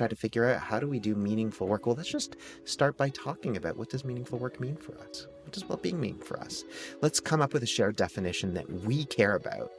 try to figure out, how do we do meaningful work? Well, let's just start by talking about, what does meaningful work mean for us? What does well-being mean for us? Let's come up with a shared definition that we care about.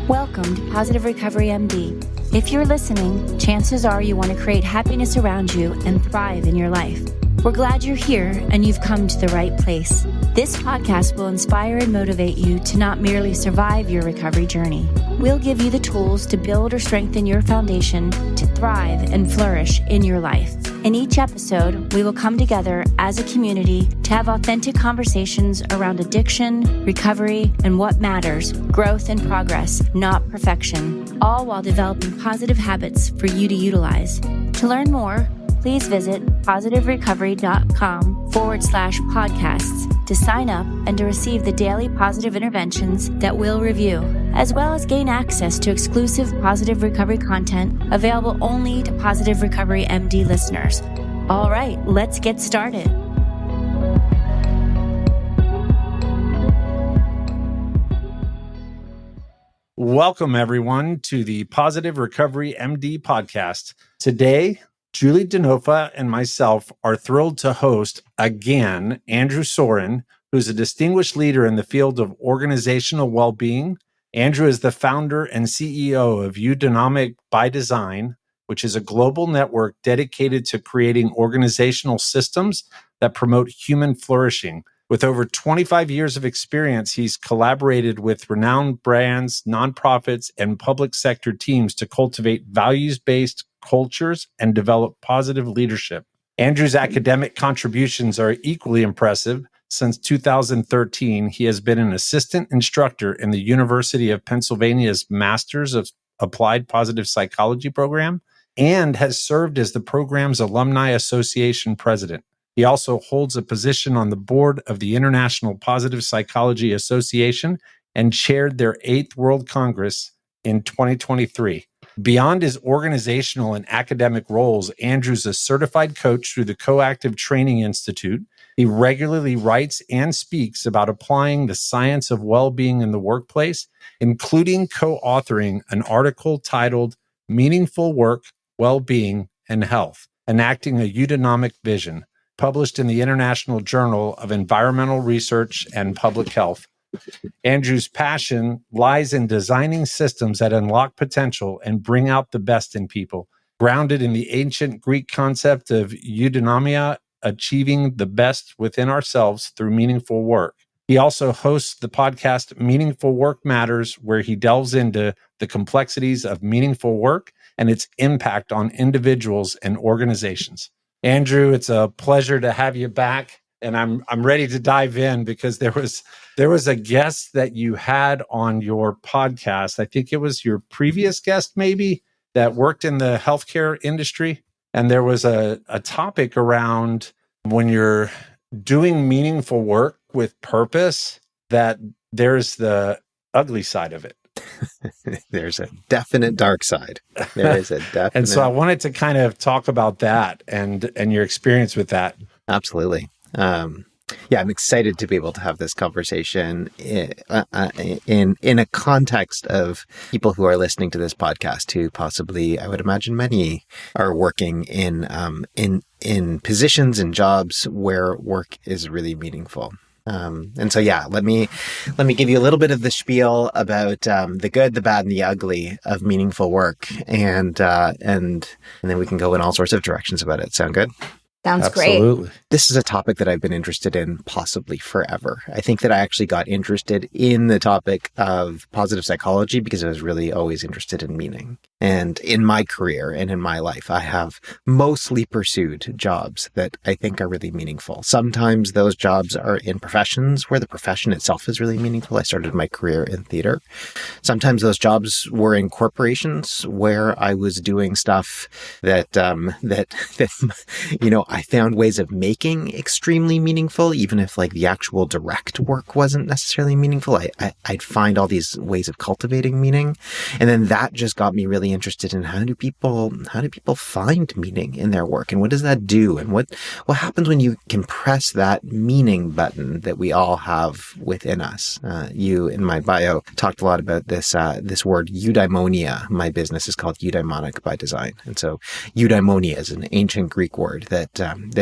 Welcome to Positive Recovery MD. If you're listening, chances are you want to create happiness around you and thrive in your life. We're glad you're here and you've come to the right place. This podcast will inspire and motivate you to not merely survive your recovery journey. We'll give you the tools to build or strengthen your foundation to thrive and flourish in your life. In each episode, we will come together as a community to have authentic conversations around addiction, recovery, and what matters, growth and progress, not perfection, all while developing positive habits for you to utilize. To learn more, please visit positiverecovery.com/podcasts to sign up and to receive the daily positive interventions that we'll review, as well as gain access to exclusive Positive Recovery content available only to Positive Recovery MD listeners. All right, let's get started. Welcome, everyone, to the Positive Recovery MD podcast. Today, Julie Denofa and myself are thrilled to host again Andrew Soren, who's a distinguished leader in the field of organizational well-being. Andrew is the founder and CEO of Eudaimonia by Design, which is a global network dedicated to creating organizational systems that promote human flourishing. With over 25 years of experience, he's collaborated with renowned brands, nonprofits, and public sector teams to cultivate values-based cultures and develop positive leadership. Andrew's academic contributions are equally impressive. Since 2013, he has been an assistant instructor in the University of Pennsylvania's Masters of Applied Positive Psychology program and has served as the program's Alumni Association president. He also holds a position on the board of the International Positive Psychology Association and chaired their 8th World Congress in 2023. Beyond his organizational and academic roles, Andrew's a certified coach through the Coactive Training Institute. He regularly writes and speaks about applying the science of well-being in the workplace, including co-authoring an article titled Meaningful Work, Well-Being, and Health, Enacting a Eudaimonic Vision, published in the International Journal of Environmental Research and Public Health. Andrew's passion lies in designing systems that unlock potential and bring out the best in people, grounded in the ancient Greek concept of eudaimonia, achieving the best within ourselves through meaningful work. He also hosts the podcast Meaningful Work Matters, where he delves into the complexities of meaningful work and its impact on individuals and organizations. Andrew, it's a pleasure to have you back. And I'm ready to dive in because there was a guest that you had on your podcast. I think it was your previous guest, maybe, that worked in the healthcare industry. And there was a topic around when you're doing meaningful work with purpose, that there's the ugly side of it. There's a definite dark side. There is a definite. And so I wanted to kind of talk about that and your experience with that. Absolutely. Yeah, I'm excited to be able to have this conversation in a context of people who are listening to this podcast who possibly, I would imagine many are working in positions and jobs where work is really meaningful. And so, yeah, let me give you a little bit of the spiel about the good, the bad, and the ugly of meaningful work, and then we can go in all sorts of directions about it. Sound good? Sounds Absolutely. great. This is a topic that I've been interested in possibly forever. I think that I actually got interested in the topic of positive psychology because I was really always interested in meaning. And in my career and in my life, I have mostly pursued jobs that I think are really meaningful. Sometimes those jobs are in professions where the profession itself is really meaningful. I started my career in theater. Sometimes those jobs were in corporations where I was doing stuff that I found ways of making extremely meaningful, even if like the actual direct work wasn't necessarily meaningful. I'd find all these ways of cultivating meaning. And then that just got me really interested in how do people find meaning in their work, and what does that do? And what happens when you can press that meaning button that we all have within us? You, in my bio, talked a lot about this word eudaimonia. My business is called Eudaimonic by design. And so eudaimonia is an ancient Greek word that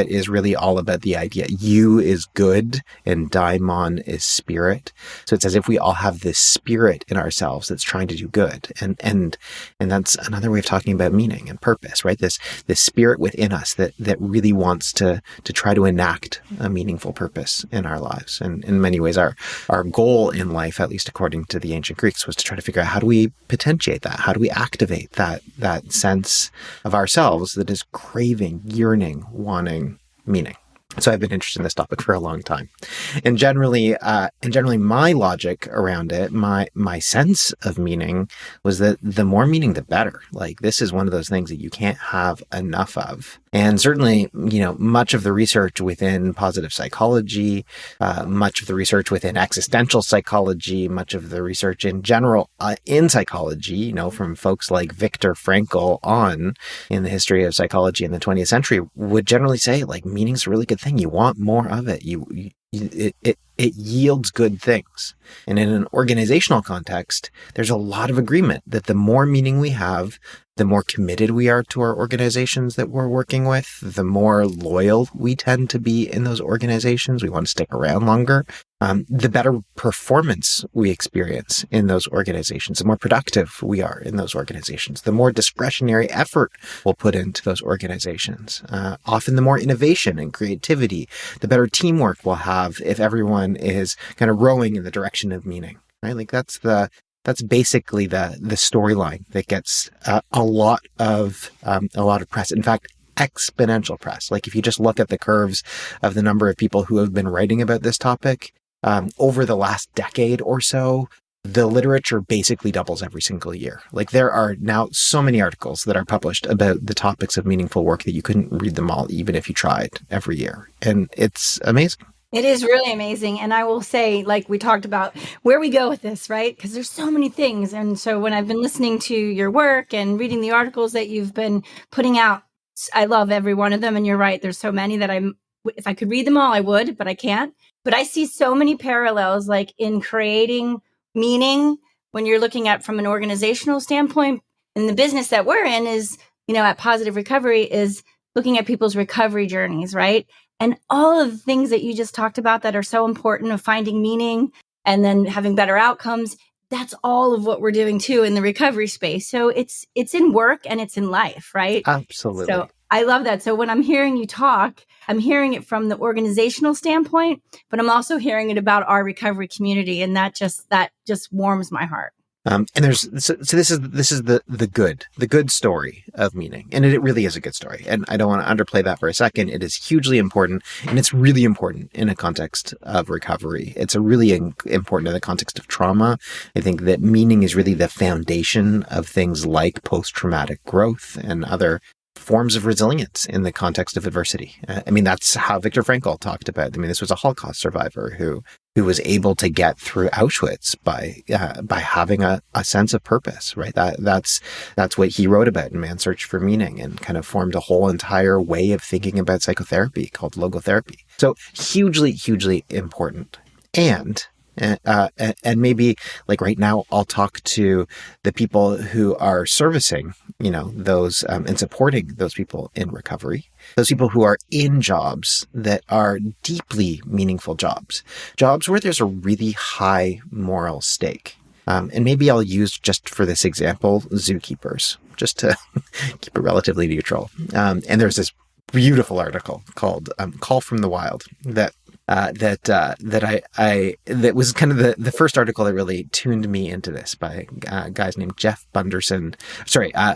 is really all about the idea. Eu is good and daimon is spirit. So it's as if we all have this spirit in ourselves that's trying to do good. And that's another way of talking about meaning and purpose, right? This spirit within us that really wants to try to enact a meaningful purpose in our lives. And in many ways, our goal in life, at least according to the ancient Greeks, was to try to figure out how do we potentiate that? How do we activate that sense of ourselves that is craving, yearning, wanting meaning? So I've been interested in this topic for a long time. And generally my logic around it, my sense of meaning was that the more meaning, the better. Like, this is one of those things that you can't have enough of. And certainly, much of the research within positive psychology, much of the research within existential psychology, much of the research in general in psychology, from folks like Viktor Frankl on in the history of psychology in the 20th century, would generally say, like, meaning's a really good thing. You want more of it. It yields good things. And in an organizational context, there's a lot of agreement that the more meaning we have, the more committed we are to our organizations that we're working with, the more loyal we tend to be in those organizations. We want to stick around longer. The better performance we experience in those organizations, the more productive we are in those organizations, the more discretionary effort we'll put into those organizations. Often the more innovation and creativity, the better teamwork we'll have if everyone is kind of rowing in the direction of meaning, right? Like that's basically the storyline that gets a lot of press. In fact, exponential press. Like, if you just look at the curves of the number of people who have been writing about this topic over the last decade or so, the literature basically doubles every single year. Like, there are now so many articles that are published about the topics of meaningful work that you couldn't read them all, even if you tried, every year. And it's amazing. It is really amazing. And I will say, like we talked about, where we go with this, right? Because there's so many things. And so when I've been listening to your work and reading the articles that you've been putting out, I love every one of them. And you're right, there's so many that if I could read them all, I would, but I can't. But I see so many parallels, like in creating meaning, when you're looking at from an organizational standpoint. And the business that we're in is, at Positive Recovery, is looking at people's recovery journeys, right? And all of the things that you just talked about that are so important, of finding meaning and then having better outcomes, that's all of what we're doing too in the recovery space. So it's in work and it's in life, right? Absolutely. So I love that. So when I'm hearing you talk, I'm hearing it from the organizational standpoint, but I'm also hearing it about our recovery community. And that just warms my heart. And this is the good story of meaning. And it really is a good story. And I don't want to underplay that for a second. It is hugely important, and it's really important in a context of recovery. It's really important in the context of trauma. I think that meaning is really the foundation of things like post-traumatic growth and other forms of resilience in the context of adversity. That's how Viktor Frankl talked about. This was a Holocaust survivor who was able to get through Auschwitz by having a sense of purpose, right? That's what he wrote about in Man's Search for Meaning, and kind of formed a whole entire way of thinking about psychotherapy called logotherapy. So hugely, hugely important. And maybe, like, right now, I'll talk to the people who are servicing, those and supporting those people in recovery, those people who are in jobs that are deeply meaningful jobs where there's a really high moral stake. And maybe I'll use, just for this example, zookeepers, just to keep it relatively neutral. And there's this beautiful article called "Call from the Wild" that was kind of the first article that really tuned me into this, by guys named Jeff Bunderson,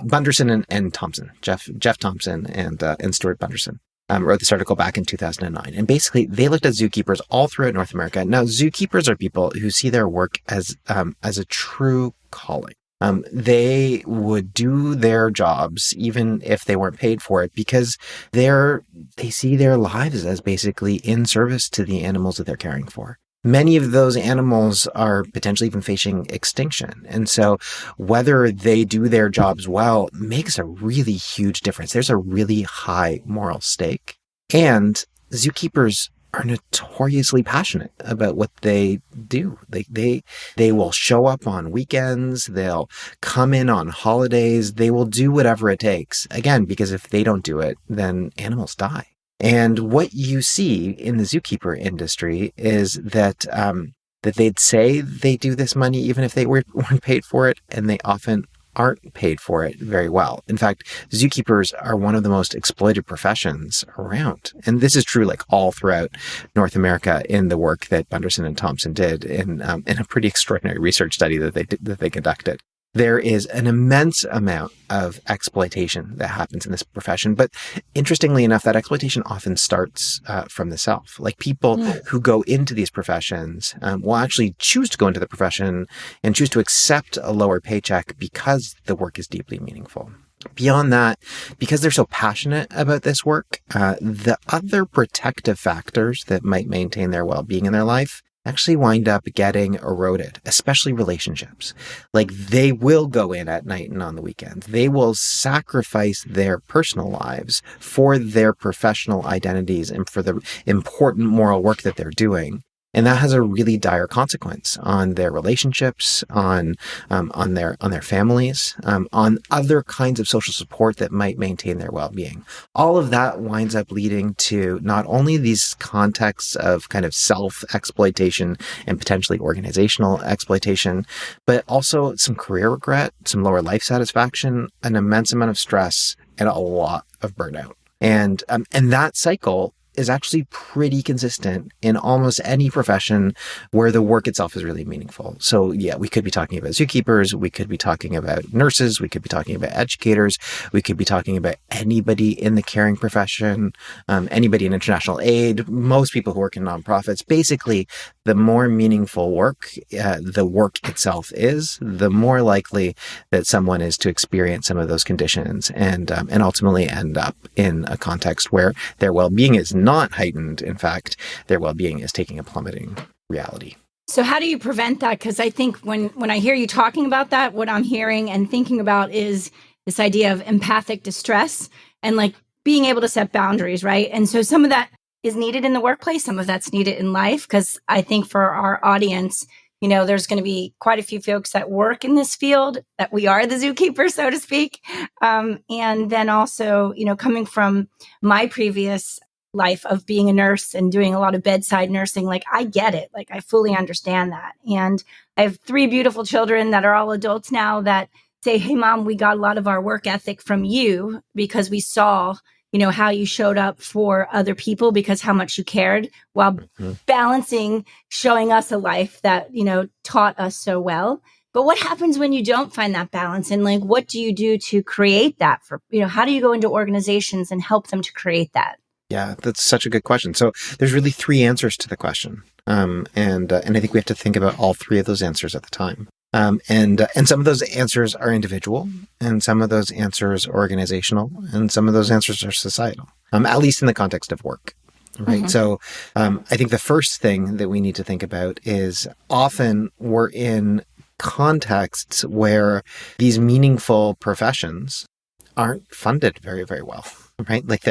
Bunderson and Thompson, Jeff Thompson and Stuart Bunderson. Wrote this article back in 2009. And basically, they looked at zookeepers all throughout North America. Now, zookeepers are people who see their work as a true calling. They would do their jobs even if they weren't paid for it because they see their lives as basically in service to the animals that they're caring for. Many of those animals are potentially even facing extinction. And so whether they do their jobs well makes a really huge difference. There's a really high moral stake. And zookeepers are notoriously passionate about what they do. They will show up on weekends. They'll come in on holidays. They will do whatever it takes. Again, because if they don't do it, then animals die. And what you see in the zookeeper industry is that they'd say they do this money even if they weren't paid for it, and they often aren't paid for it very well. In fact, zookeepers are one of the most exploited professions around. And this is true like all throughout North America in the work that Bunderson and Thompson did in a pretty extraordinary research study that they conducted. There is an immense amount of exploitation that happens in this profession. But interestingly enough, that exploitation often starts from the self. Like people who go into these professions will actually choose to go into the profession and choose to accept a lower paycheck because the work is deeply meaningful. Beyond that, because they're so passionate about this work, the other protective factors that might maintain their well-being in their life actually wind up getting eroded, especially relationships. Like they will go in at night and on the weekends. They will sacrifice their personal lives for their professional identities and for the important moral work that they're doing. And that has a really dire consequence on their relationships, on their families, on other kinds of social support that might maintain their well-being. All of that winds up leading to not only these contexts of kind of self-exploitation and potentially organizational exploitation, but also some career regret, some lower life satisfaction, an immense amount of stress, and a lot of burnout. And that cycle is actually pretty consistent in almost any profession where the work itself is really meaningful. So yeah, we could be talking about zookeepers, we could be talking about nurses, we could be talking about educators, we could be talking about anybody in the caring profession, anybody in international aid, most people who work in nonprofits. Basically, the more meaningful work the work itself is, the more likely that someone is to experience some of those conditions and ultimately end up in a context where their well-being is not heightened. In fact, their well-being is taking a plummeting reality. So how do you prevent that? Because I think when I hear you talking about that, what I'm hearing and thinking about is this idea of empathic distress and like being able to set boundaries, right? And so some of that is needed in the workplace. Some of that's needed in life. Because I think for our audience, you know, there's going to be quite a few folks that work in this field, that we are the zookeeper, so to speak. And then also, you know, coming from my previous life of being a nurse and doing a lot of bedside nursing, like I get it. Like I fully understand that. And I have 3 beautiful children that are all adults now that say, hey, Mom, we got a lot of our work ethic from you because we saw, you know, how you showed up for other people because how much you cared while balancing showing us a life that, you know, taught us so well. But what happens when you don't find that balance? And like, what do you do to create that for, you know, how do you go into organizations and help them to create that? Yeah, that's such a good question. So there's really 3 answers to the question. And I think we have to think about all 3 of those answers at the time. And some of those answers are individual, and some of those answers are organizational, and some of those answers are societal, at least in the context of work. Right. Mm-hmm. So I think the first thing that we need to think about is often we're in contexts where these meaningful professions aren't funded very, very well. Right. Like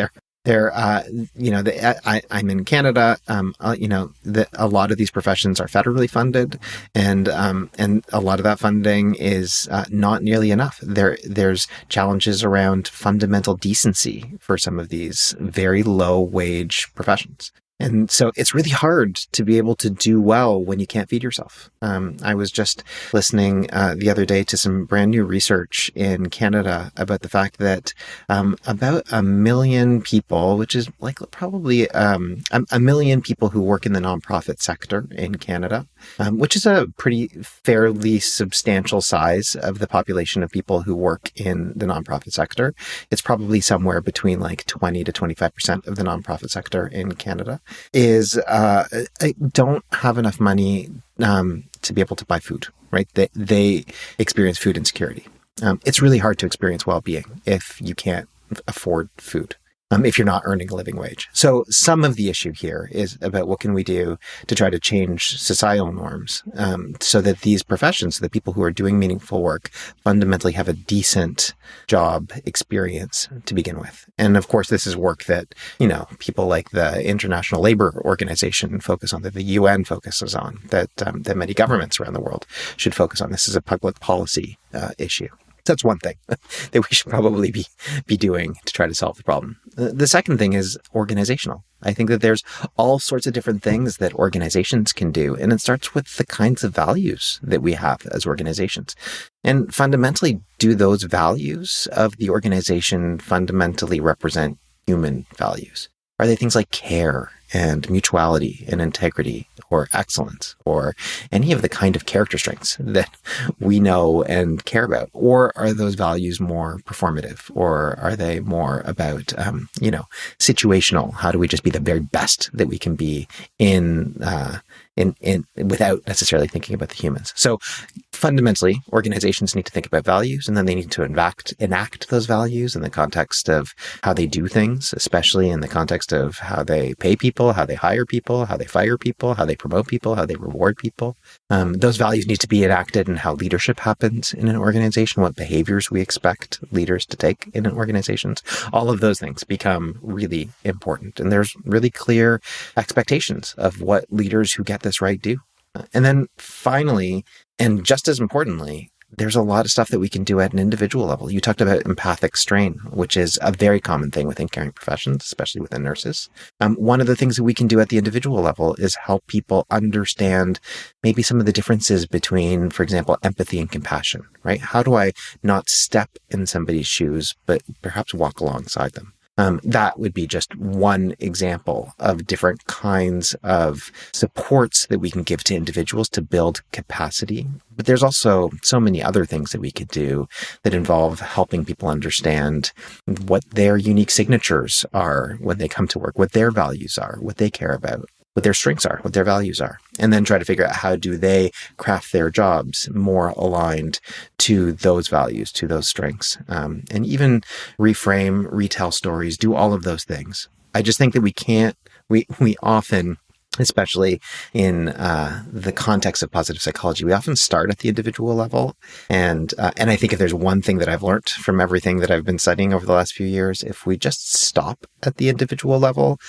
I'm in Canada. A lot of these professions are federally funded, and a lot of that funding is not nearly enough. There's challenges around fundamental decency for some of these very low wage professions. And so it's really hard to be able to do well when you can't feed yourself. I was just listening the other day to some brand new research in Canada about the fact that about 1 million people, which is like probably 1 million people who work in the nonprofit sector in Canada, which is a pretty fairly substantial size of the population of people who work in the nonprofit sector. It's probably somewhere between like 20 to 25% of the nonprofit sector in Canada. is don't have enough money to be able to buy food, right? They experience food insecurity. It's really hard to experience well-being if you can't afford food, if you're not earning a living wage. So some of the issue here is about what can we do to try to change societal norms, so that these professions, the people who are doing meaningful work, fundamentally have a decent job experience to begin with. And of course, this is work that, people like the International Labor Organization focus on, that the UN focuses on, that many governments around the world should focus on. This is a public policy issue. That's one thing that we should probably be doing to try to solve the problem. The second thing is organizational. I think that there's all sorts of different things that organizations can do, and it starts with the kinds of values that we have as organizations. And fundamentally, do those values of the organization fundamentally represent human values? Are they things like care and mutuality and integrity or excellence or any of the kind of character strengths that we know and care about? Or are those values more performative, or are they more about, situational? How do we just be the very best that we can be in without necessarily thinking about the humans? So fundamentally, organizations need to think about values, and then they need to enact those values in the context of how they do things, especially in the context of how they pay people, how they hire people, how they fire people, how they promote people, how they reward people. Those values need to be enacted in how leadership happens in an organization, what behaviors we expect leaders to take in organizations. All of those things become really important. And there's really clear expectations of what leaders who get this right do. And then finally, and just as importantly, there's a lot of stuff that we can do at an individual level. You talked about empathic strain, which is a very common thing within caring professions, especially within nurses. One of the things that we can do at the individual level is help people understand maybe some of the differences between, for example, empathy and compassion, right? How do I not step in somebody's shoes, but perhaps walk alongside them? That would be just one example of different kinds of supports that we can give to individuals to build capacity. But there's also so many other things that we could do that involve helping people understand what their unique signatures are when they come to work, what their values are, what they care about, what their strengths are, what their values are, and then try to figure out how do they craft their jobs more aligned to those values, to those strengths, and even reframe, retell stories, do all of those things. I just think that we often, especially in the context of positive psychology, we often start at the individual level. And I think if there's one thing that I've learned from everything that I've been studying over the last few years, if we just stop at the individual level,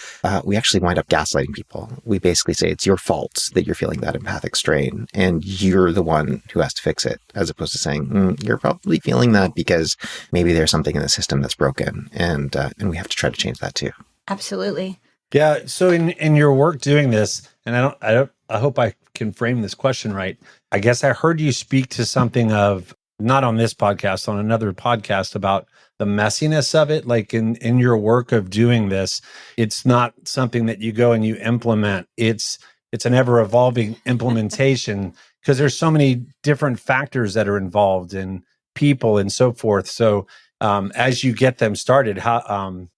we actually wind up gaslighting people. We basically say it's your fault that you're feeling that empathic strain, and you're the one who has to fix it, as opposed to saying, you're probably feeling that because maybe there's something in the system that's broken, and we have to try to change that too. Absolutely. Yeah. So in your work doing this, and I hope I can frame this question right. I guess I heard you speak to something of, not on this podcast, on another podcast, about the messiness of it. Like in your work of doing this, it's not something that you go and you implement. It's an ever evolving implementation, because there's so many different factors that are involved in people and so forth. So as you get them started, how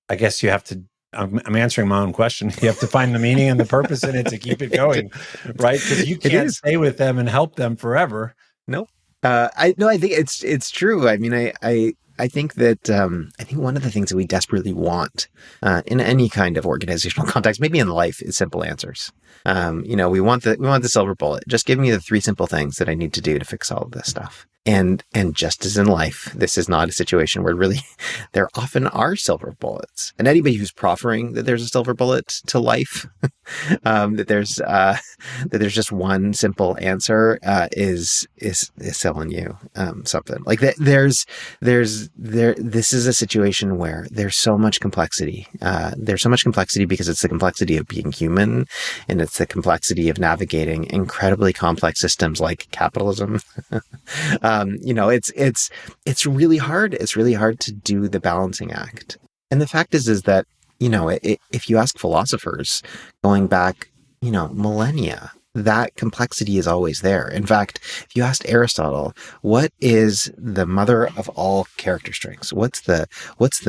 I guess you have to, I'm answering my own question. You have to find the meaning and the purpose in it to keep it going, right? Because you can't stay with them and help them forever. No, I think it's true. I mean, I think that I think one of the things that we desperately want in any kind of organizational context, maybe in life, is simple answers. We want the silver bullet. Just give me the 3 simple things that I need to do to fix all of this stuff. And just as in life, this is not a situation where really there often are silver bullets. And anybody who's proffering that there's a silver bullet to life, that there's just one simple answer, is selling you something. Like this is a situation where there's so much complexity. There's so much complexity because it's the complexity of being human, and it's the complexity of navigating incredibly complex systems like capitalism. It's really hard. It's really hard to do the balancing act. And the fact is that, if you ask philosophers going back, millennia, that complexity is always there. In fact, if you asked Aristotle, what is the mother of all character strengths? What's the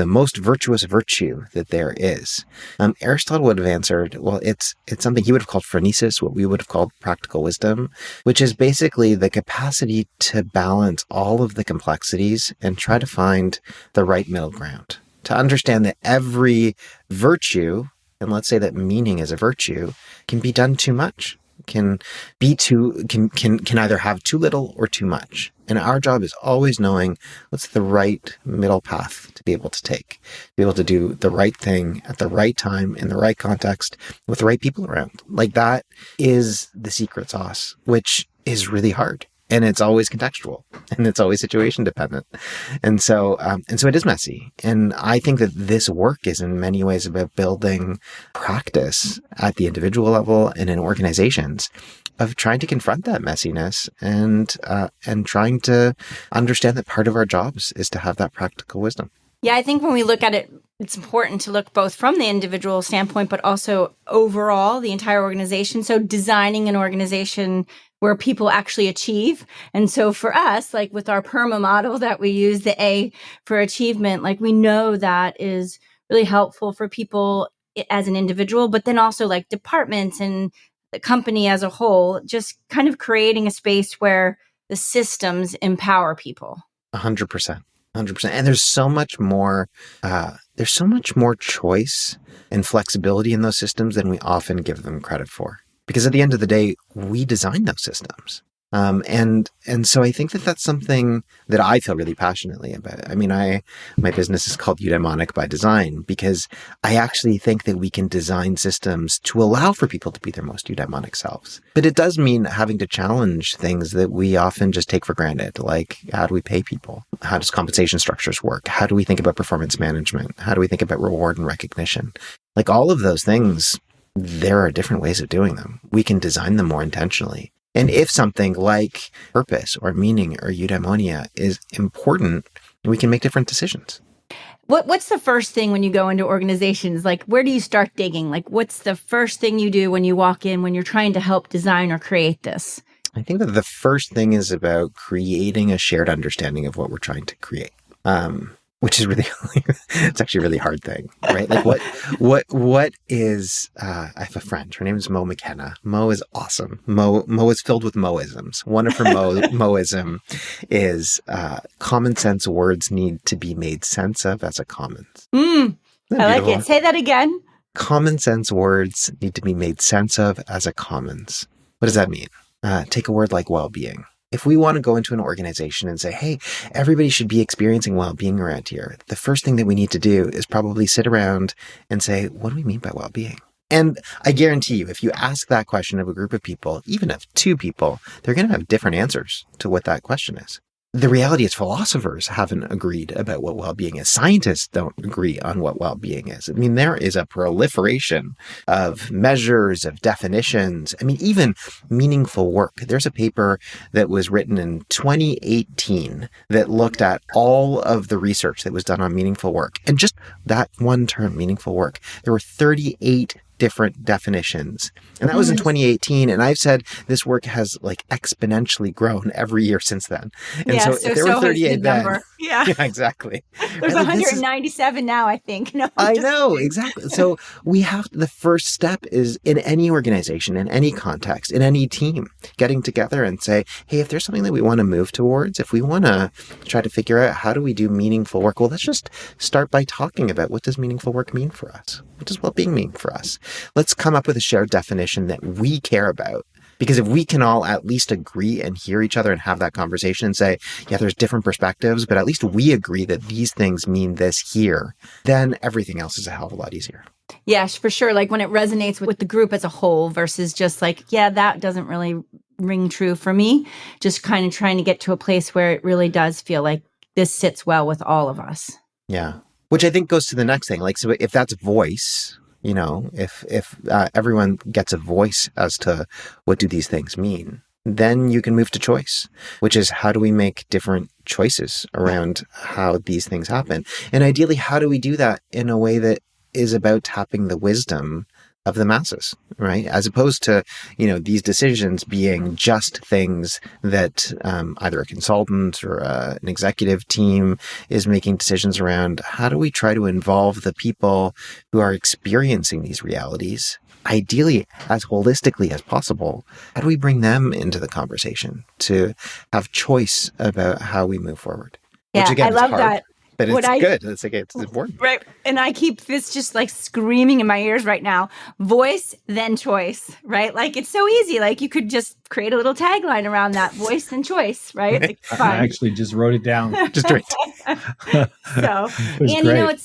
most virtuous virtue that there is? Aristotle would have answered, well, it's something he would have called phronesis, what we would have called practical wisdom, which is basically the capacity to balance all of the complexities and try to find the right middle ground. To understand that every virtue, and let's say that meaning is a virtue, can be done too much. Can either have too little or too much. And our job is always knowing what's the right middle path to be able to take, to be able to do the right thing at the right time, in the right context, with the right people around. Like, that is the secret sauce, which is really hard. And it's always contextual, and it's always situation dependent. And so it is messy. And I think that this work is in many ways about building practice at the individual level and in organizations of trying to confront that messiness and trying to understand that part of our jobs is to have that practical wisdom. Yeah, I think when we look at it, it's important to look both from the individual standpoint, but also overall, the entire organization. So designing an organization where people actually achieve. And so for us, like with our PERMA model that we use, the A for achievement, like we know that is really helpful for people as an individual, but then also like departments and the company as a whole, just kind of creating a space where the systems empower people. 100%. 100%. And there's so much more choice and flexibility in those systems than we often give them credit for. Because at the end of the day, we design those systems. And so I think that that's something that I feel really passionately about. I mean, my business is called Eudaimonic by design, because I actually think that we can design systems to allow for people to be their most eudaimonic selves. But it does mean having to challenge things that we often just take for granted, like how do we pay people? How does compensation structures work? How do we think about performance management? How do we think about reward and recognition? Like all of those things, there are different ways of doing them. We can design them more intentionally. And if something like purpose or meaning or eudaimonia is important, we can make different decisions. What's the first thing when you go into organizations? Like, where do you start digging? Like, what's the first thing you do when you walk in, when you're trying to help design or create this? I think that the first thing is about creating a shared understanding of what we're trying to create. Which is really, it's actually a really hard thing, right? Like what is, I have a friend, her name is Mo McKenna. Mo is awesome. Mo is filled with Moisms. One of her Moism is, common sense words need to be made sense of as a commons. I like it. Say that again. Common sense words need to be made sense of as a commons. What does that mean? Take a word like well-being. If we want to go into an organization and say, hey, everybody should be experiencing well-being around here, the first thing that we need to do is probably sit around and say, what do we mean by well-being? And I guarantee you, if you ask that question of a group of people, even of two people, they're going to have different answers to what that question is. The reality is philosophers haven't agreed about what well-being is. Scientists don't agree on what well-being is. I mean, there is a proliferation of measures, of definitions. I mean, even meaningful work. There's a paper that was written in 2018 that looked at all of the research that was done on meaningful work. And just that one term, meaningful work, there were 38 different definitions. And that was in 2018. And I've said this work has like exponentially grown every year since then. And yeah, so if there were 38 then, yeah, exactly. There's 197 now, I think. No, I know, exactly. So we have, the first step is in any organization, in any context, in any team, getting together and say, hey, if there's something that we want to move towards, if we want to try to figure out how do we do meaningful work, well, let's just start by talking about what does meaningful work mean for us? What does well-being mean for us? Let's come up with a shared definition that we care about. Because if we can all at least agree and hear each other and have that conversation and say, yeah, there's different perspectives, but at least we agree that these things mean this here, then everything else is a hell of a lot easier. Yes, for sure. Like when it resonates with the group as a whole versus just like, yeah, that doesn't really ring true for me. Just kind of trying to get to a place where it really does feel like this sits well with all of us. Yeah. Which I think goes to the next thing. Like, so if that's voice, you know, if everyone gets a voice as to what do these things mean, then you can move to choice, which is how do we make different choices around how these things happen? And ideally, how do we do that in a way that is about tapping the wisdom of the masses, right? As opposed to, these decisions being just things that either a consultant or an executive team is making decisions around. How do we try to involve the people who are experiencing these realities, ideally as holistically as possible? How do we bring them into the conversation to have choice about how we move forward? Yeah, Which again, I love is hard, that. but it's good. It's important. Right. And I keep this just like screaming in my ears right now. Voice, then choice, right? Like it's so easy. Like you could just create a little tagline around that, voice, then choice, right? Like, I actually just wrote it down. Just right. So, and great.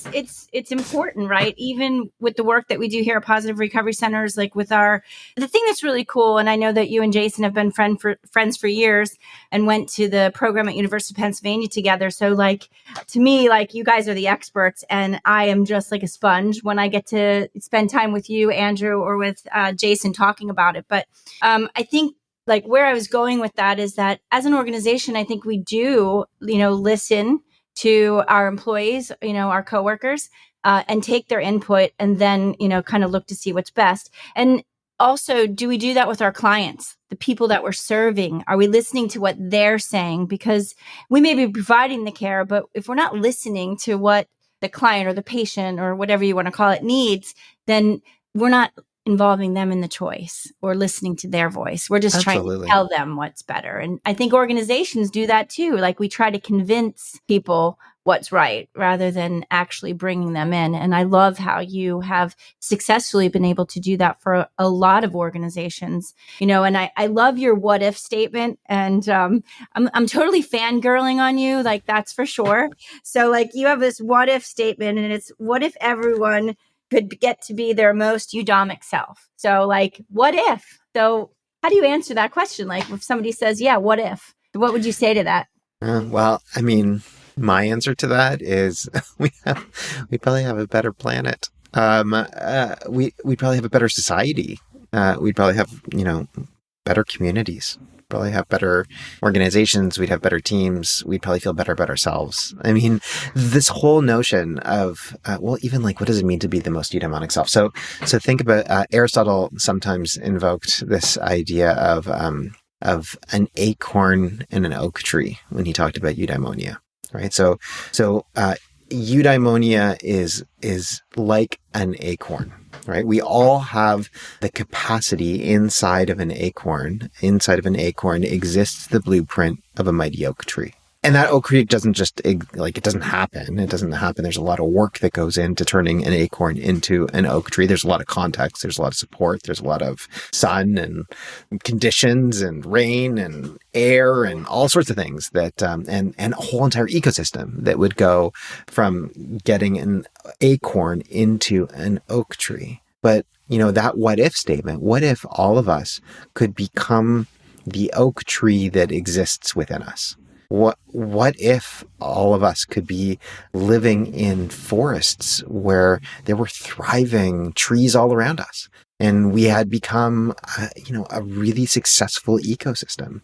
it's important, right? Even with the work that we do here at Positive Recovery Centers, like with the thing that's really cool. And I know that you and Jason have been friends for years and went to the program at University of Pennsylvania together. So like, to me, like you guys are the experts and I am just like a sponge when I get to spend time with you, Andrew, or with Jason talking about it. But I think like where I was going with that is that as an organization, I think we do, listen to our employees, our coworkers, and take their input and then, kind of look to see what's best. And also, do we do that with our clients, the people that we're serving? Are we listening to what they're saying? Because we may be providing the care, but if we're not listening to what the client or the patient or whatever you want to call it needs, then we're not involving them in the choice or listening to their voice. We're just trying to tell them what's better. And I think organizations do that too. Like we try to convince people what's right rather than actually bringing them in. And I love how you have successfully been able to do that for a lot of organizations, and I love your what if statement. And I'm totally fangirling on you. Like that's for sure. So like you have this what if statement and it's what if everyone could get to be their most Eudaimic self. So like, what if? So how do you answer that question? Like if somebody says, yeah, what if? What would you say to that? Well, I mean, my answer to that is we probably have a better planet. We probably have a better society. We'd probably have, better communities. Probably have better organizations. We'd have better teams. We'd probably feel better about ourselves. I mean, this whole notion of, even like, what does it mean to be the most eudaimonic self? So think about, Aristotle sometimes invoked this idea of an acorn and an oak tree when he talked about eudaimonia, right? So eudaimonia is like an acorn. Right. We all have the capacity inside of an acorn. Inside of an acorn exists the blueprint of a mighty oak tree. And that oak tree doesn't just it doesn't happen. It doesn't happen. There's a lot of work that goes into turning an acorn into an oak tree. There's a lot of context. There's a lot of support. There's a lot of sun and conditions and rain and air and all sorts of things that, and a whole entire ecosystem that would go from getting an acorn into an oak tree. But, that what if statement, what if all of us could become the oak tree that exists within us? What if all of us could be living in forests where there were thriving trees all around us and we had become, a really successful ecosystem?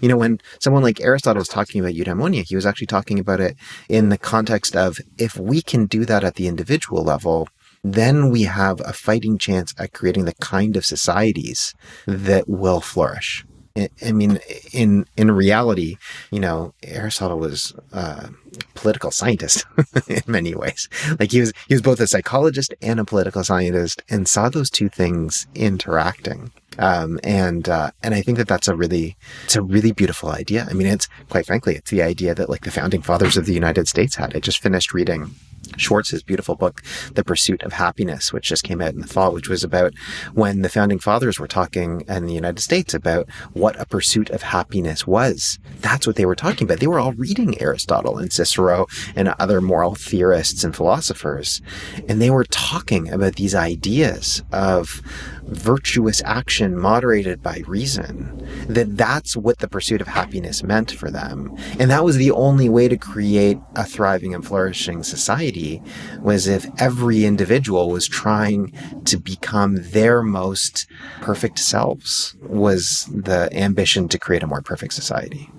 When someone like Aristotle was talking about eudaimonia, he was actually talking about it in the context of if we can do that at the individual level, then we have a fighting chance at creating the kind of societies that will flourish. I mean, in reality, Aristotle was a political scientist in many ways. Like he was both a psychologist and a political scientist, and saw those two things interacting. And I think it's a really beautiful idea. I mean, it's quite frankly, it's the idea that like the founding fathers of the United States had. I just finished reading Schwartz's beautiful book, The Pursuit of Happiness, which just came out in the fall, which was about when the founding fathers were talking in the United States about what a pursuit of happiness was. That's what they were talking about. They were all reading Aristotle and Cicero and other moral theorists and philosophers. And they were talking about these ideas of virtuous action moderated by reason, that's what the pursuit of happiness meant for them. And that was the only way to create a thriving and flourishing society, was if every individual was trying to become their most perfect selves, was the ambition to create a more perfect society.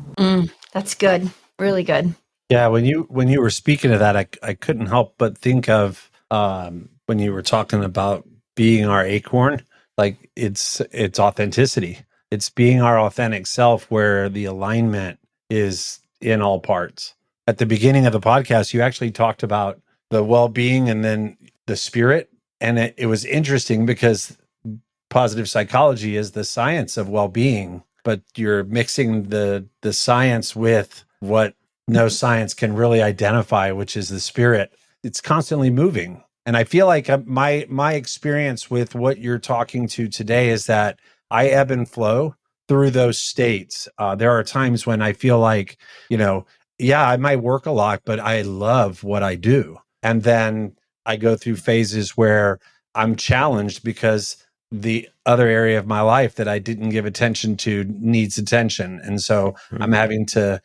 That's good. Really good. Yeah. When you were speaking of that, I couldn't help but think of when you were talking about being our acorn. Like it's authenticity. It's being our authentic self where the alignment is in all parts. At the beginning of the podcast, you actually talked about the well-being and then the spirit. And it was interesting because positive psychology is the science of well-being, but you're mixing the science with what no science can really identify, which is the spirit. It's constantly moving. And I feel like my experience with what you're talking to today is that I ebb and flow through those states. There are times when I feel like, yeah, I might work a lot, but I love what I do. And then I go through phases where I'm challenged because the other area of my life that I didn't give attention to needs attention. And so I'm having to,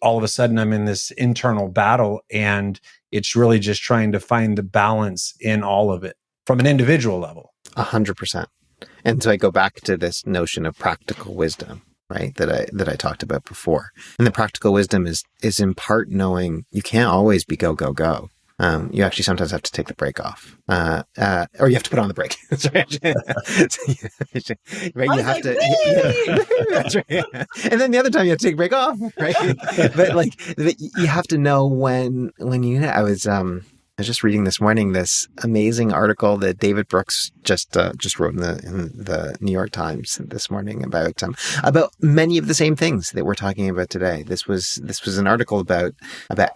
all of a sudden I'm in this internal battle, and it's really just trying to find the balance in all of it from an individual level. 100%. And so I go back to this notion of practical wisdom, right? That I talked about before. And the practical wisdom is in part knowing you can't always be go, go, go. You actually sometimes have to take the brake off, or you have to put on the brake. That's right. Right? You have to. That's right. And then the other time you have to take the brake off, right? But you have to know when you. I was just reading this morning this amazing article that David Brooks just wrote in the New York Times this morning about many of the same things that we're talking about today. This was an article about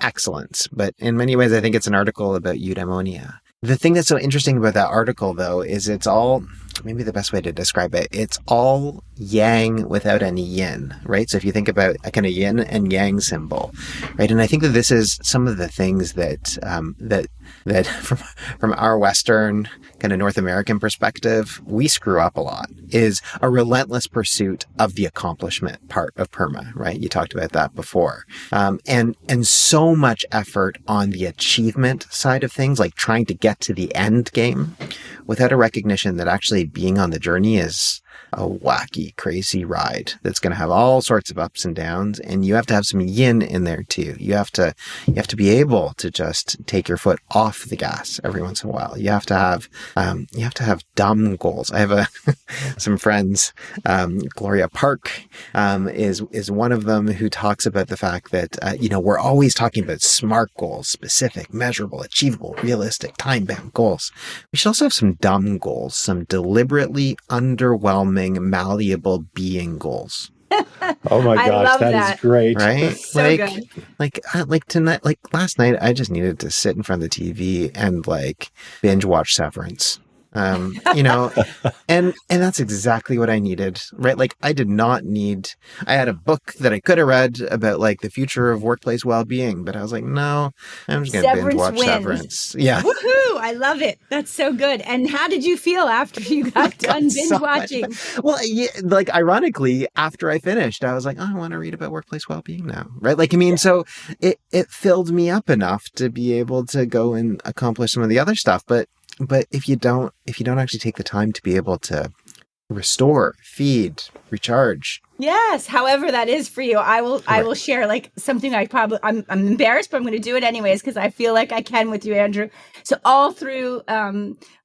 excellence, but in many ways I think it's an article about eudaimonia. The thing that's so interesting about that article, though, is it's all, maybe the best way to describe it, it's all yang without any yin, right? So if you think about a kind of yin and yang symbol, right? And I think that this is some of the things that from our Western kind of North American perspective, we screw up a lot, is a relentless pursuit of the accomplishment part of PERMA, right? You talked about that before. And so much effort on the achievement side of things, like trying to get to the end game without a recognition that actually being on the journey is a wacky, crazy ride that's going to have all sorts of ups and downs, and you have to have some yin in there too. You have to be able to just take your foot off the gas every once in a while. You have to have dumb goals. I have some friends. Gloria Park is one of them, who talks about the fact that we're always talking about SMART goals, specific, measurable, achievable, realistic, time-bound goals. We should also have some dumb goals, some deliberately underwhelming, malleable being goals. Oh my gosh, that is great. Right? So good. Like tonight, like last night, I just needed to sit in front of the TV and binge watch Severance. And that's exactly what I needed, right? Like I had a book that I could have read about the future of workplace well-being, but I was like, no, I'm just going to binge watch Severance. Yeah. Woohoo! I love it. That's so good. And how did you feel after you got done binge watching? Well, yeah, ironically, after I finished, I was like, oh, I want to read about workplace well-being now, right? So it filled me up enough to be able to go and accomplish some of the other stuff, but if you don't actually take the time to be able to restore, feed, recharge. Yes, however that is for you. I will share something I'm embarrassed, but I'm going to do it anyways because I feel like I can with you, Andrew. So all through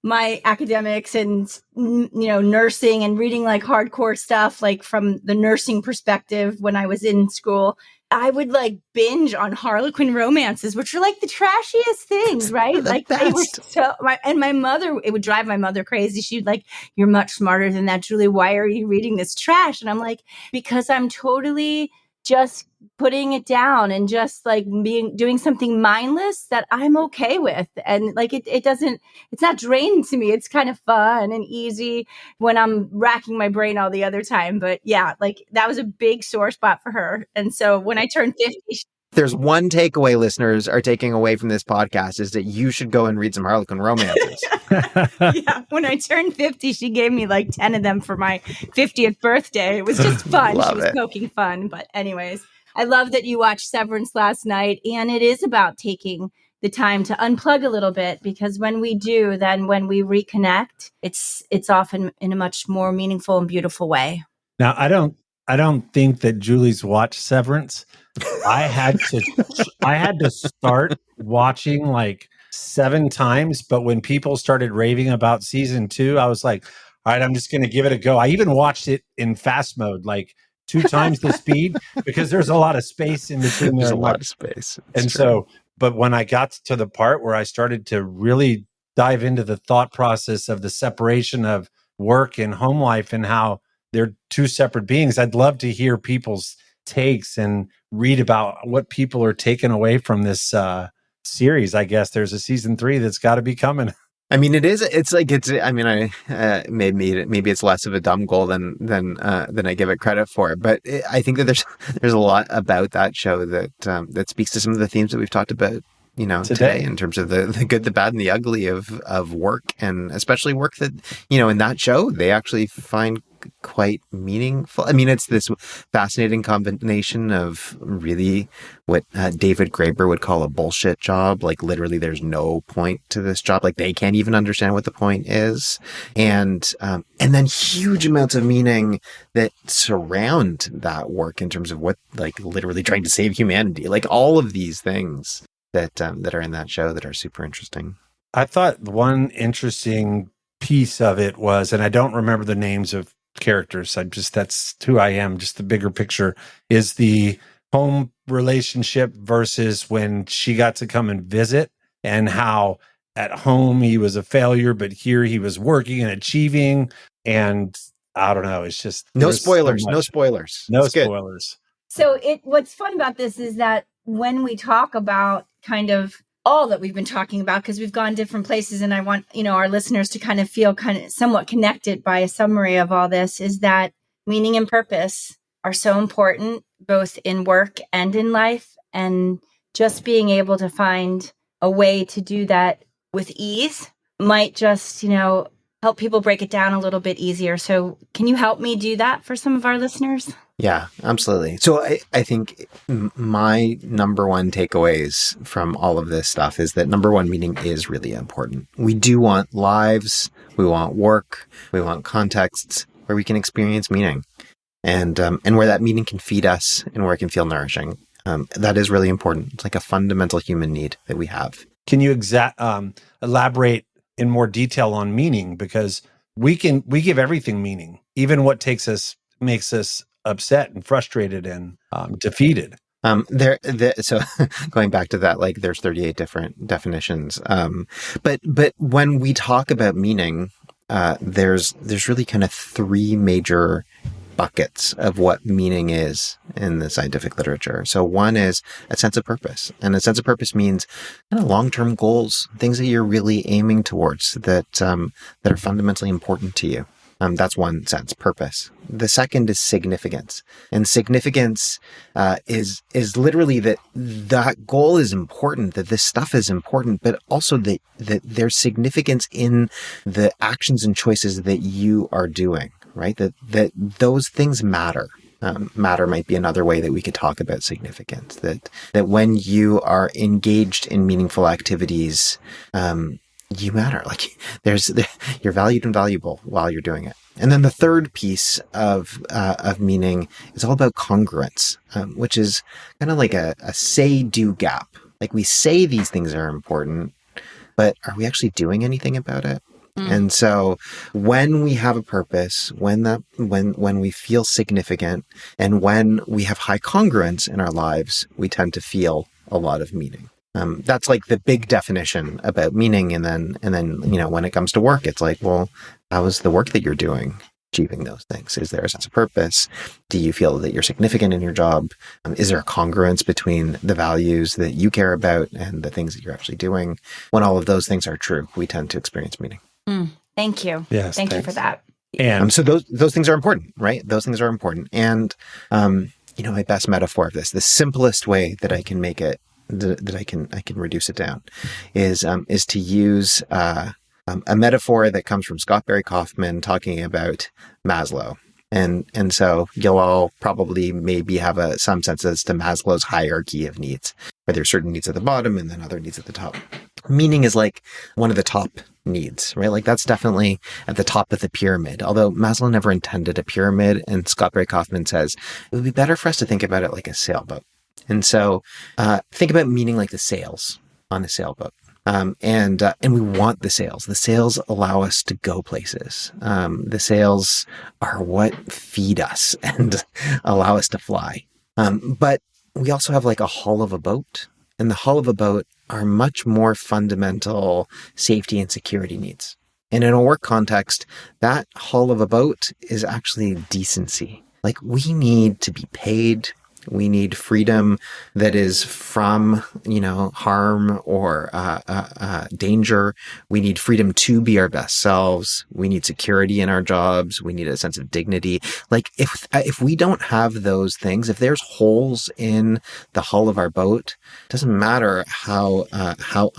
my academics and nursing and reading hardcore stuff from the nursing perspective when I was in school, I would binge on Harlequin romances, which are the trashiest things, right? They were so. My mother, it would drive my mother crazy. She'd "You're much smarter than that, Julie. Why are you reading this trash?" And I'm like, because I'm totally just putting it down and just doing something mindless that I'm okay with, and it's not draining to me. It's kind of fun and easy when I'm racking my brain all the other time. But yeah, that was a big sore spot for her. And so when I turned 50, there's one takeaway listeners are taking away from this podcast is that you should go and read some Harlequin romances. Yeah, when I turned 50, she gave me 10 of them for my 50th birthday. It was just fun. She was poking fun. But anyways, I love that you watched Severance last night. And it is about taking the time to unplug a little bit, because when we do, then when we reconnect, it's often in a much more meaningful and beautiful way. Now, I don't think that Julie's watched Severance. I had to start watching 7 times, but when people started raving about season 2, I was like, all right, I'm just going to give it a go. I even watched it in fast mode, like 2 times the speed, because there's a lot of space in between there. There's a lot of space. It's and true. so, but when I got to the part where I started to really dive into the thought process of the separation of work and home life and how they're two separate beings, I'd love to hear people's takes and read about what people are taking away from this series. I guess there's a season 3 that's got to be coming. I mean, it is. It's like it's. I mean, maybe it's less of a dumb goal than I give it credit for. But I think that there's a lot about that show that that speaks to some of the themes that we've talked about, today in terms of the good, the bad, and the ugly of work, and especially work that, in that show they actually find quite meaningful. I mean, it's this fascinating combination of really what David Graeber would call a bullshit job. Like literally there's no point to this job. Like they can't even understand what the point is. And then huge amounts of meaning that surround that work in terms of what, like literally trying to save humanity, like all of these things that are in that show that are super interesting. I thought one interesting piece of it was, and I don't remember the names of characters, that's who I am, just the bigger picture, is the home relationship versus when she got to come and visit, and how at home he was a failure, but here he was working and achieving. And I don't know, it's just no spoilers. So what's fun about this is that when we talk about kind of all that we've been talking about, because we've gone different places, and I want, our listeners to kind of feel kind of somewhat connected by a summary of all this, is that meaning and purpose are so important, both in work and in life. And just being able to find a way to do that with ease might just, help people break it down a little bit easier. So can you help me do that for some of our listeners? Yeah, absolutely. So I think my number one takeaways from all of this stuff is that number one, meaning is really important. We do want lives, we want work, we want contexts where we can experience meaning, and where that meaning can feed us and where it can feel nourishing. That is really important. It's like a fundamental human need that we have. Can you elaborate in more detail on meaning? Because we give everything meaning, even what makes us upset and frustrated and defeated. So going back to that, like there's 38 different definitions. But when we talk about meaning, there's really kind of 3 major buckets of what meaning is in the scientific literature. So one is a sense of purpose, and a sense of purpose means kind of long-term goals, things that you're really aiming towards that are fundamentally important to you. That's one sense, purpose. The second is significance. And significance is literally that goal is important, that this stuff is important, but also that there's significance in the actions and choices that you are doing, right? That those things matter. Matter might be another way that we could talk about significance, that when you are engaged in meaningful activities, you matter. Like you're valued and valuable while you're doing it. And then the third piece of meaning is all about congruence, which is kind of like a say-do gap. Like we say these things are important, but are we actually doing anything about it? And so when we have a purpose, when we feel significant, and when we have high congruence in our lives, we tend to feel a lot of meaning. That's like the big definition about meaning. And then, when it comes to work, it's like, well, how is the work that you're doing achieving those things? Is there a sense of purpose? Do you feel that you're significant in your job? Is there a congruence between the values that you care about and the things that you're actually doing? When all of those things are true, we tend to experience meaning. Thank you. Yes, Thank you for that. And so those things are important, right? Those things are important. And, my best metaphor of this, the simplest way that I can make it, that I can reduce it down is to use a metaphor that comes from Scott Barry Kaufman talking about Maslow. And so you'll all probably maybe have some sense as to Maslow's hierarchy of needs, where there's certain needs at the bottom and then other needs at the top. Meaning is like one of the top needs, right? Like that's definitely at the top of the pyramid, although Maslow never intended a pyramid. And Scott Barry Kaufman says it would be better for us to think about it like a sailboat. And so think about meaning like the sails on a sailboat. And we want the sales. The sales allow us to go places. The sales are what feed us and allow us to fly. But we also have like a hull of a boat, and the hull of a boat are much more fundamental safety and security needs. And in a work context, that hull of a boat is actually decency. Like, we need to be paid. We need freedom that is from, harm or danger. We need freedom to be our best selves. We need security in our jobs. We need a sense of dignity. Like, if we don't have those things, if there's holes in the hull of our boat, it doesn't matter how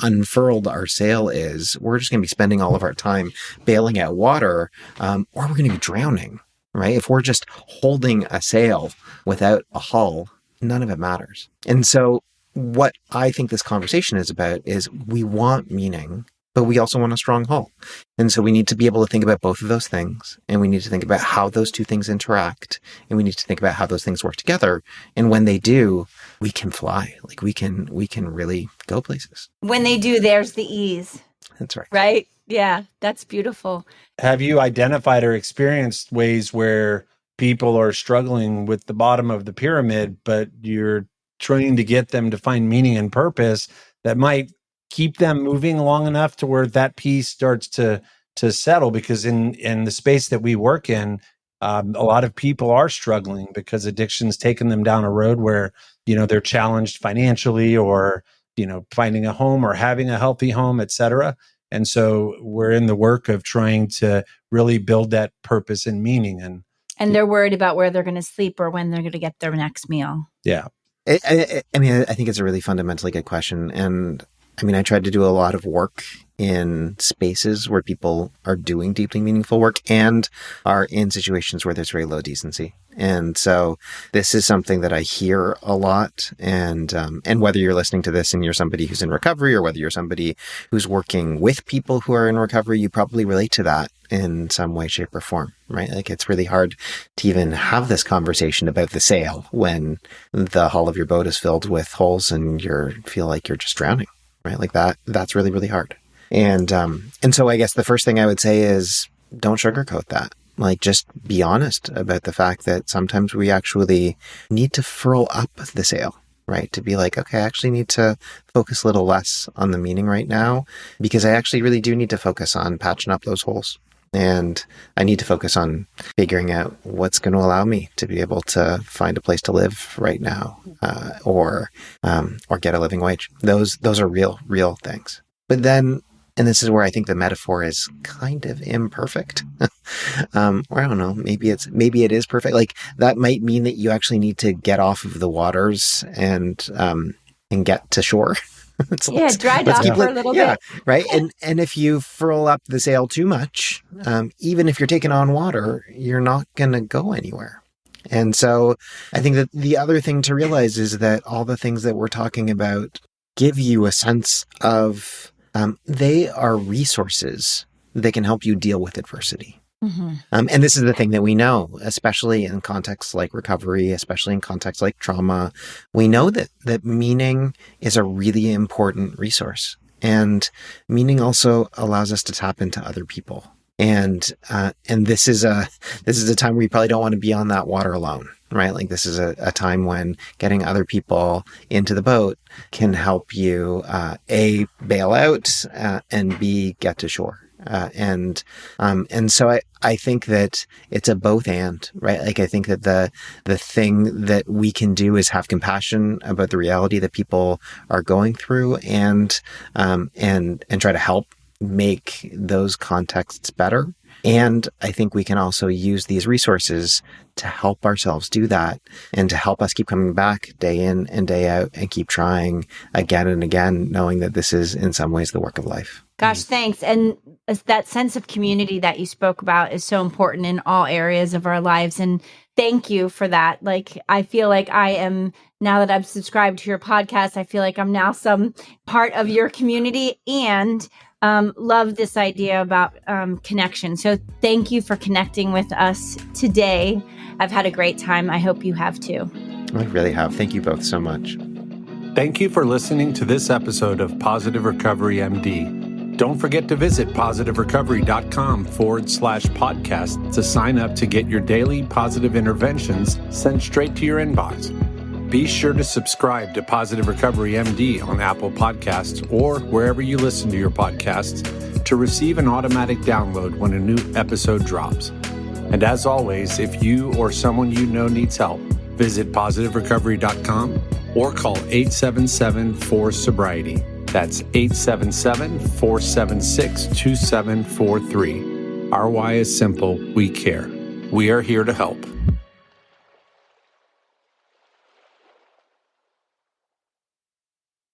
unfurled our sail is. We're just going to be spending all of our time bailing out water, or we're going to be drowning. Right? If we're just holding a sail without a hull, none of it matters. And so what I think this conversation is about is we want meaning, but we also want a strong hull. And so we need to be able to think about both of those things. And we need to think about how those two things interact. And we need to think about how those things work together. And when they do, we can fly. Like, we can really go places. When they do, there's the ease. That's right. Right? Yeah, that's beautiful. Have you identified or experienced ways where people are struggling with the bottom of the pyramid, but you're trying to get them to find meaning and purpose that might keep them moving long enough to where that piece starts to settle? Because in the space that we work in, a lot of people are struggling because addiction's taken them down a road where, they're challenged financially, or, finding a home or having a healthy home, et cetera. And so we're in the work of trying to really build that purpose and meaning. And they're worried about where they're going to sleep or when they're going to get their next meal. Yeah. I think it's a really fundamentally good question. And I tried to do a lot of work in spaces where people are doing deeply meaningful work and are in situations where there's very low decency. And so this is something that I hear a lot. And whether you're listening to this and you're somebody who's in recovery, or whether you're somebody who's working with people who are in recovery, you probably relate to that in some way, shape, or form, right? Like, it's really hard to even have this conversation about the sail when the hull of your boat is filled with holes and you feel like you're just drowning, right? Like that's really, really hard. And so I guess the first thing I would say is, don't sugarcoat that. Like, just be honest about the fact that sometimes we actually need to furl up the sail, right? To be like, okay, I actually need to focus a little less on the meaning right now, because I actually really do need to focus on patching up those holes. And I need to focus on figuring out what's going to allow me to be able to find a place to live right now, or get a living wage. Those are real things. But then, and this is where I think the metaphor is kind of imperfect. Or I don't know, maybe it is perfect. Like, that might mean that you actually need to get off of the waters and get to shore. Dry dock for a little bit. Right. And if you furl up the sail too much, even if you're taking on water, you're not going to go anywhere. And so I think that the other thing to realize is that all the things that we're talking about give you a sense of, they are resources that can help you deal with adversity. Mm-hmm. And this is the thing that we know, especially in contexts like recovery, especially in contexts like trauma. We know that meaning is a really important resource. And meaning also allows us to tap into other people. And this is a time where you probably don't want to be on that water alone, right? Like, this is a time when getting other people into the boat can help you, A, bail out, and B, get to shore. And so I think that it's a both and, right? Like, I think that the thing that we can do is have compassion about the reality that people are going through, and try to help make those contexts better. And I think we can also use these resources to help ourselves do that, and to help us keep coming back day in and day out and keep trying again and again, knowing that this is in some ways the work of life. Gosh, thanks. And that sense of community that you spoke about is so important in all areas of our lives. And thank you for that. Like, I feel like I am, now that I've subscribed to your podcast, I feel like I'm now some part of your community, and love this idea about connection. So thank you for connecting with us today. I've had a great time. I hope you have too. I really have. Thank you both so much. Thank you for listening to this episode of Positive Recovery MD. Don't forget to visit positiverecovery.com/podcast to sign up to get your daily positive interventions sent straight to your inbox. Be sure to subscribe to Positive Recovery MD on Apple Podcasts or wherever you listen to your podcasts to receive an automatic download when a new episode drops. And as always, if you or someone you know needs help, visit positiverecovery.com or call 877-4-SOBRIETY. That's 877-476-2743. Our why is simple. We care. We are here to help.